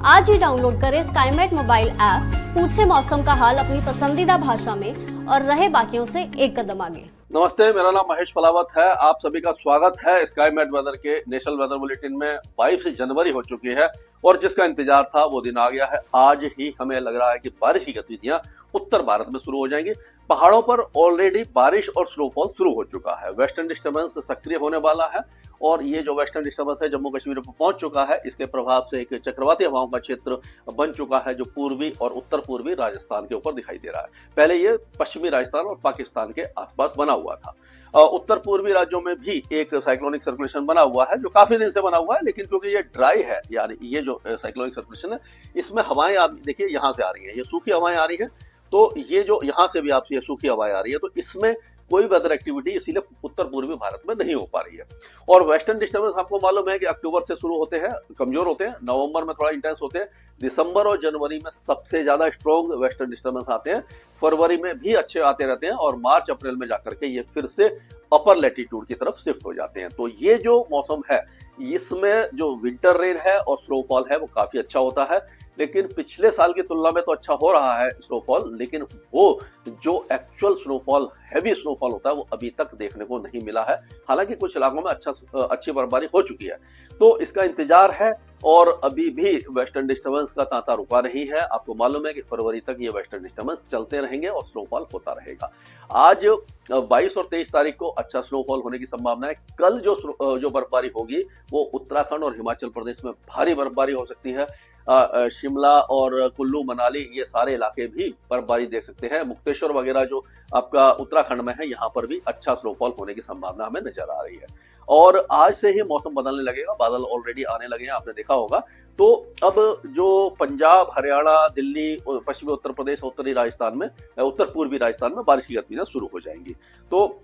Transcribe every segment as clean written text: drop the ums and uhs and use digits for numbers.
आज ही डाउनलोड करें Skymet mobile app, पूछे मौसम का हाल अपनी पसंदीदा भाषा में और रहे बाकियों से एक कदम आगे। नमस्ते, मेरा नाम महेश फलावत है। आप सभी का स्वागत है स्काईमेट वेदर के नेशनल वेदर बुलेटिन में। 22 जनवरी हो चुकी है और जिसका इंतजार था वो दिन आ गया है। आज ही हमें लग रहा है कि बारिश की गतिविधियां उत्तर भारत में शुरू हो जाएंगी। पहाड़ों पर ऑलरेडी बारिश और स्नोफॉल शुरू हो चुका है। वेस्टर्न डिस्टर्बेंस सक्रिय होने वाला है और ये जो वेस्टर्न डिस्टर्बेंस है जम्मू कश्मीर में पहुंच चुका है। इसके प्रभाव से एक चक्रवाती हवाओं का क्षेत्र बन चुका है जो पूर्वी और उत्तर पूर्वी राजस्थान के ऊपर दिखाई दे रहा है। पहले ये पश्चिमी राजस्थान और पाकिस्तान के आसपास बना हुआ था। उत्तर पूर्वी राज्यों में भी एक साइक्लोनिक सर्कुलेशन बना हुआ है जो काफी दिन से बना हुआ है, लेकिन क्योंकि ये ड्राई है, यानी ये जो साइक्लोनिक सर्कुलेशन है इसमें हवाएं आप देखिए यहाँ से आ रही है, ये सूखी हवाएं आ रही है। तो ये जो यहाँ से भी आपसे ये सूखी हवाएं आ रही है, तो इसमें कोई वेदर एक्टिविटी इसीलिए उत्तर पूर्वी भारत में नहीं हो पा रही है। और वेस्टर्न डिस्टर्बेंस आपको मालूम है कि अक्टूबर से शुरू होते हैं, कमजोर होते हैं, नवंबर में थोड़ा इंटेंस होते हैं, दिसंबर और जनवरी में सबसे ज्यादा स्ट्रॉन्ग वेस्टर्न डिस्टर्बेंस आते हैं, फरवरी में भी अच्छे आते रहते हैं और मार्च अप्रैल में जाकर के ये फिर से अपर लैटिट्यूड की तरफ शिफ्ट हो जाते हैं। तो ये जो मौसम है इसमें जो विंटर रेन है और स्नोफॉल है वो काफी अच्छा होता है, लेकिन पिछले साल की तुलना में तो अच्छा हो रहा है स्नोफॉल, लेकिन वो जो एक्चुअल स्नोफॉल, हैवी स्नोफॉल होता है वो अभी तक देखने को नहीं मिला है। हालांकि कुछ इलाकों में अच्छी बर्फबारी हो चुकी है, तो इसका इंतजार है। और अभी भी वेस्टर्न डिस्टर्बेंस का तांता रुका नहीं है। आपको मालूम है कि फरवरी तक ये वेस्टर्न डिस्टर्बेंस चलते रहेंगे और स्नोफॉल होता रहेगा। आज 22 और 23 तारीख को अच्छा स्नोफॉल होने की संभावना है। कल जो बर्फबारी होगी वो उत्तराखंड और हिमाचल प्रदेश में भारी बर्फबारी हो सकती है। शिमला और कुल्लू मनाली ये सारे इलाके भी बर्फबारी देख सकते हैं। मुक्तेश्वर वगैरह जो आपका उत्तराखंड में है यहाँ पर भी अच्छा स्नोफॉल होने की संभावना हमें नजर आ रही है। और आज से ही मौसम बदलने लगेगा, बादल ऑलरेडी आने लगे हैं, आपने देखा होगा। तो अब जो पंजाब, हरियाणा, दिल्ली, पश्चिमी उत्तर प्रदेश, उत्तरी राजस्थान में, उत्तर पूर्वी राजस्थान में बारिश की गतिविधियां शुरू हो जाएंगी। तो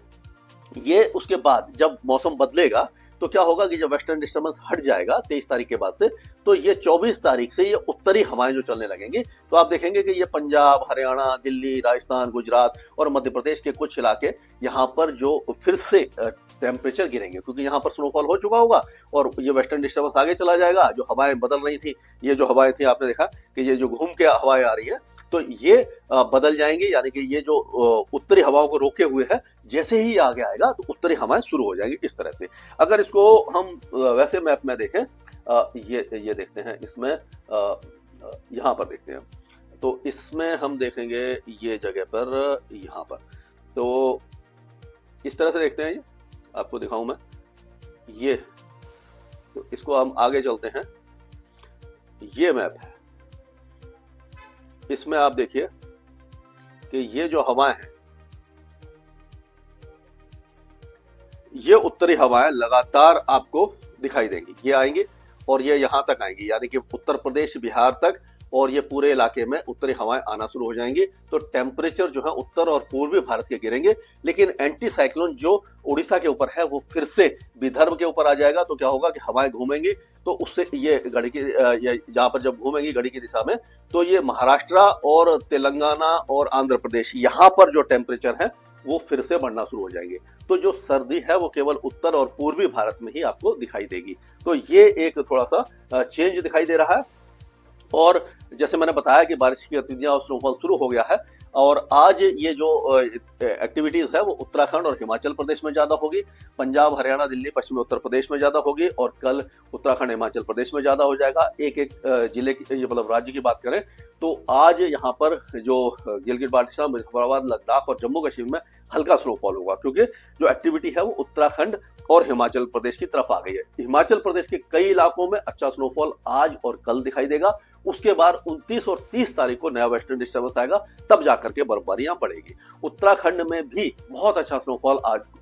ये उसके बाद जब मौसम बदलेगा तो क्या होगा कि जब वेस्टर्न डिस्टर्बेंस हट जाएगा 23 तारीख के बाद से, तो ये 24 तारीख से ये उत्तरी हवाएं जो चलने लगेंगी, तो आप देखेंगे कि ये पंजाब, हरियाणा, दिल्ली, राजस्थान, गुजरात और मध्य प्रदेश के कुछ इलाके यहाँ पर जो फिर से टेम्परेचर गिरेंगे, क्योंकि यहाँ पर स्नोफॉल हो चुका होगा और ये वेस्टर्न डिस्टर्बेंस आगे चला जाएगा। जो हवाएं बदल रही थी, ये जो हवाएं थी आपने देखा कि ये जो घूम के हवाएं आ रही है, तो ये बदल जाएंगी, यानी कि ये जो उत्तरी हवाओं को रोके हुए है, जैसे ही आगे आएगा तो उत्तरी हवाएं शुरू हो जाएंगी इस तरह से। अगर इसको हम वैसे मैप में देखें, ये देखते हैं, इसमें यहाँ पर देखते हैं, तो इसमें हम देखेंगे ये जगह पर, यहाँ पर, तो इस तरह से देखते हैं। ये आपको दिखाऊं मैं, ये तो इसको हम आगे चलते हैं। ये मैप है, इसमें आप देखिए कि ये जो हवाएं हैं, ये उत्तरी हवाएं लगातार आपको दिखाई देंगी। ये आएंगी और ये यहां तक आएंगी, यानी कि उत्तर प्रदेश, बिहार तक, और ये पूरे इलाके में उत्तरी हवाएं आना शुरू हो जाएंगी। तो टेम्परेचर जो है उत्तर और पूर्वी भारत के गिरेंगे, लेकिन एंटी साइक्लोन जो उड़ीसा के ऊपर है वो फिर से विदर्भ के ऊपर आ जाएगा। तो क्या होगा कि हवाएं घूमेंगी, तो उससे ये घड़ी की जहां पर जब घूमेंगी घड़ी की दिशा में, तो ये महाराष्ट्र और तेलंगाना और आंध्र प्रदेश, यहाँ पर जो टेम्परेचर है वो फिर से बढ़ना शुरू हो जाएंगे। तो जो सर्दी है वो केवल उत्तर और पूर्वी भारत में ही आपको दिखाई देगी। तो ये एक थोड़ा सा चेंज दिखाई दे रहा है। और जैसे मैंने बताया कि बारिश की गतिविधियां और स्नोफॉल शुरू हो गया है, और आज ये जो एक्टिविटीज है वो उत्तराखंड और हिमाचल प्रदेश में ज्यादा होगी, पंजाब, हरियाणा, दिल्ली, पश्चिमी उत्तर प्रदेश में ज्यादा होगी, और कल उत्तराखंड, हिमाचल प्रदेश में ज्यादा हो जाएगा। एक एक जिले की, मतलब राज्य की बात करें तो आज यहाँ पर जो गिलगित बाल्टिस्तान, मुजफ्फराबाद, लद्दाख और जम्मू कश्मीर में हल्का स्नोफॉल होगा, क्योंकि जो एक्टिविटी है वो उत्तराखंड और हिमाचल प्रदेश की तरफ आ गई है। हिमाचल प्रदेश के कई इलाकों में अच्छा स्नोफॉल आज और कल दिखाई देगा। उसके बाद 29 और 30 तारीख को नया वेस्टर्न डिस्टर्बेंस आएगा, तब जाकर के बर्फबारियां पड़ेगी। उत्तराखंड में भी बहुत अच्छा स्नोफॉल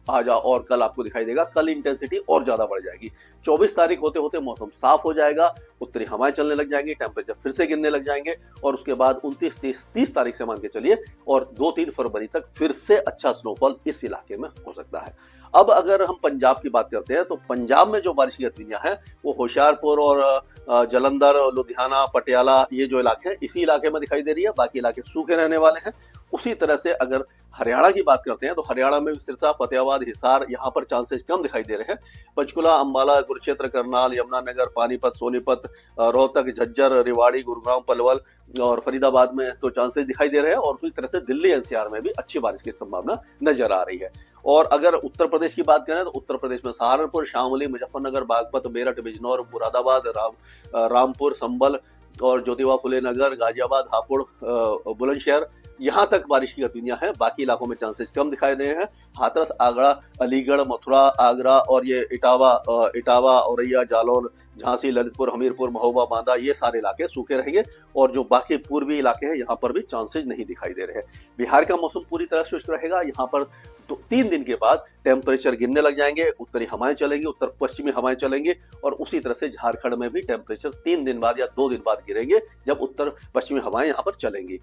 आज और कल आपको दिखाई देगा। कल इंटेंसिटी और ज्यादा बढ़ जाएगी। 24 तारीख होते होते मौसम साफ हो जाएगा, उत्तरी हवाएं चलने लग जाएंगी, टेम्परेचर फिर से गिरने लग जाएंगे, और उसके बाद 29, 30 तारीख से मान के चलिए, और 2-3 फरवरी तक फिर से अच्छा स्नोफॉल इस इलाके में हो सकता है। अब अगर हम पंजाब की बात करते हैं तो पंजाब में जो बारिश की गतिविधियां हैं वो होशियारपुर और जलंधर, लुधियाना, पटियाला, ये जो इलाके हैं इसी इलाके में दिखाई दे रही है। बाकी इलाके सूखे रहने वाले हैं। उसी तरह से अगर हरियाणा की बात करते हैं तो हरियाणा में भी सिरसा, फतेहाबाद, हिसार यहाँ पर चांसेस कम दिखाई दे रहे हैं। पंचकुला, अंबाला, कुरुक्षेत्र, करनाल, यमुनानगर, पानीपत, सोनीपत, रोहतक, झज्जर, रेवाड़ी, गुरुग्राम, पलवल और फरीदाबाद में तो चांसेस दिखाई दे रहे हैं। और उसी तरह से दिल्ली एनसीआर में भी अच्छी बारिश की संभावना नजर आ रही है। और अगर उत्तर प्रदेश की बात करें तो उत्तर प्रदेश में सहारनपुर, शामली, मुजफ्फरनगर, बागपत, मेरठ, बिजनौर, मुरादाबाद, रामपुर, संभल और ज्योतिबा फुले नगर, गाजियाबाद, हापुड़, बुलंदशहर यहाँ तक बारिश की गतिविधियां हैं। बाकी इलाकों में चांसेस कम दिखाई दे रहे हैं। हाथरस, आगरा, अलीगढ़, मथुरा, आगरा और ये इटावा, औरैया, जालौन, झांसी, ललितपुर, हमीरपुर, महोबा, बांदा, ये सारे इलाके सूखे रहेंगे। और जो बाकी पूर्वी इलाके हैं यहाँ पर भी चांसेस नहीं दिखाई दे रहे हैं। बिहार का मौसम पूरी तरह शुष्क रहेगा। यहाँ पर 3 दिन के बाद टेम्परेचर गिरने लग जाएंगे, उत्तरी हवाएं चलेंगी, उत्तर पश्चिमी हवाएं चलेंगी। और उसी तरह से झारखंड में भी टेम्परेचर 3 दिन बाद या 2 दिन बाद गिरेंगे जब उत्तर पश्चिमी हवाएं यहाँ पर चलेंगी।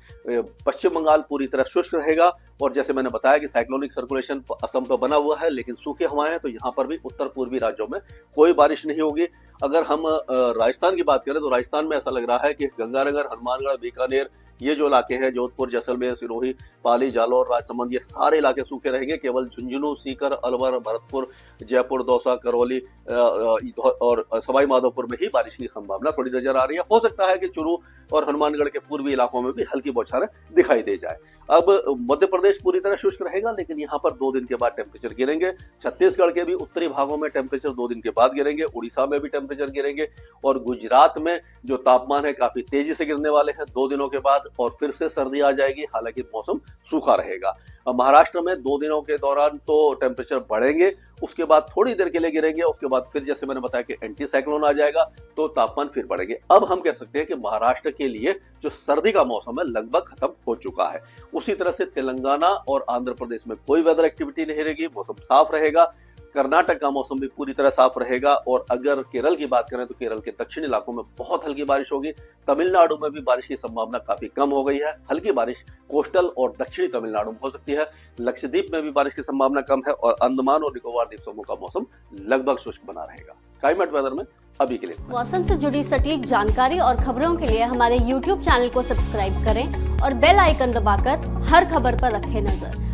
पश्चिम बंगाल पूरी तरह शुष्क रहेगा। और जैसे मैंने बताया कि साइक्लोनिक सर्कुलेशन असम पर बना हुआ है, लेकिन सूखे हवाएं हैं, तो यहाँ पर भी उत्तर पूर्वी राज्यों में कोई बारिश नहीं होगी। अगर हम राजस्थान की बात करें तो राजस्थान में ऐसा लग रहा है कि गंगानगर, हनुमानगढ़, बीकानेर, ये जो इलाके हैं, जोधपुर, जैसलमेर, सिरोही, पाली, जालौर, राजसमंद, ये सारे इलाके सूखे रहेंगे। केवल झुंझुनू, सीकर, अलवर, भरतपुर, जयपुर, दौसा, करौली और सवाई माधोपुर में ही बारिश की संभावना थोड़ी नजर आ रही है। हो सकता है कि चूरू और हनुमानगढ़ के पूर्वी इलाकों में भी हल्की बौछारें दिखाई दे जाए। अब मध्य प्रदेश पूरी तरह शुष्क रहेगा, लेकिन यहाँ पर 2 दिन के बाद टेम्परेचर गिरेंगे। छत्तीसगढ़ के भी उत्तरी भागों में टेम्परेचर 2 दिन के बाद गिरेंगे। उड़ीसा में भी टेम्परेचर गिरेंगे। और गुजरात में जो तापमान है काफी तेजी से गिरने वाले हैं 2 दिनों के बाद, और फिर से सर्दी आ जाएगी। हालांकि मौसम सूखा रहेगा। महाराष्ट्र में 2 दिनों के दौरान तो टेम्परेचर बढ़ेंगे, उसके बाद थोड़ी देर के लिए गिरेंगे, उसके बाद फिर जैसे मैंने बताया कि एंटी साइक्लोन आ जाएगा तो तापमान फिर बढ़ेंगे। अब हम कह सकते हैं कि महाराष्ट्र के लिए जो सर्दी का मौसम है लगभग खत्म हो चुका है। उसी तरह से तेलंगाना और आंध्र प्रदेश में कोई वेदर एक्टिविटी नहीं रहेगी, मौसम साफ रहेगा। कर्नाटक का मौसम भी पूरी तरह साफ रहेगा। और अगर केरल की बात करें तो केरल के दक्षिणी इलाकों में बहुत हल्की बारिश होगी। तमिलनाडु में भी बारिश की संभावना काफी कम हो गई है। हल्की बारिश कोस्टल और दक्षिणी तमिलनाडु में हो सकती है। लक्षद्वीप में भी बारिश की संभावना कम है। और अंडमान और निकोबार द्वीप समूह का मौसम लगभग शुष्क बना रहेगा। स्काईमेट वेदर में अभी के लिए मौसम से जुड़ी सटीक जानकारी और खबरों के लिए हमारे YouTube चैनल को सब्सक्राइब करें और बेल आइकन दबाकर हर खबर पर रखें नजर।